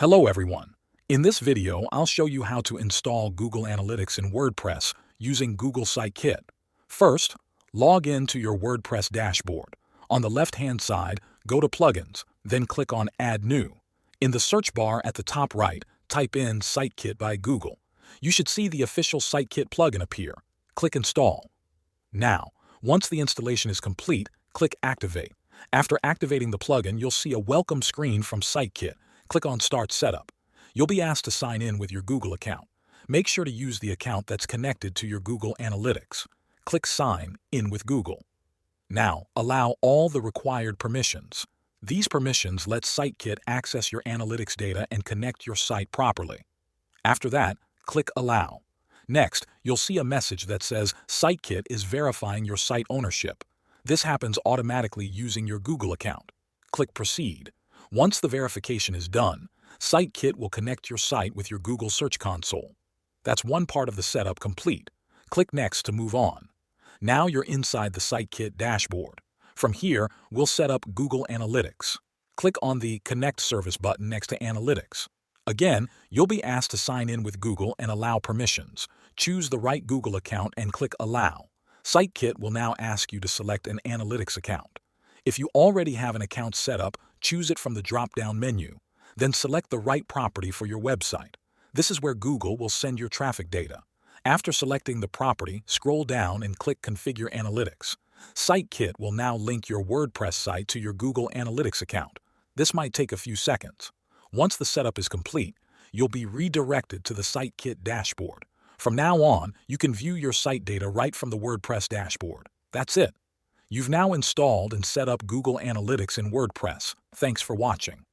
Hello everyone. In this video, I'll show you how to install Google Analytics in WordPress using Google Sitekit. First, log in to your WordPress dashboard. On the left-hand side, go to Plugins, then click on Add New. In the search bar at the top right, type in Sitekit by Google. You should see the official Sitekit plugin appear. Click Install. Now, once the installation is complete, click Activate. After activating the plugin, you'll see a welcome screen from Sitekit. Click on Start Setup. You'll be asked to sign in with your Google account. Make sure to use the account that's connected to your Google Analytics. Click Sign in with Google. Now, allow all the required permissions. These permissions let Sitekit access your analytics data and connect your site properly. After that, click Allow. Next, you'll see a message that says Sitekit is verifying your site ownership. This happens automatically using your Google account. Click Proceed. Once the verification is done, Sitekit will connect your site with your Google Search Console. That's one part of the setup complete. Click Next to move on. Now you're inside the Sitekit dashboard. From here, we'll set up Google Analytics. Click on the Connect Service button next to Analytics. Again, you'll be asked to sign in with Google and allow permissions. Choose the right Google account and click Allow. Sitekit will now ask you to select an analytics account. If you already have an account set up, choose it from the drop-down menu. Then select the right property for your website. This is where Google will send your traffic data. After selecting the property, scroll down and click Configure Analytics. Sitekit will now link your WordPress site to your Google Analytics account. This might take a few seconds. Once the setup is complete, you'll be redirected to the Sitekit dashboard. From now on, you can view your site data right from the WordPress dashboard. That's it. You've now installed and set up Google Analytics in WordPress. Thanks for watching.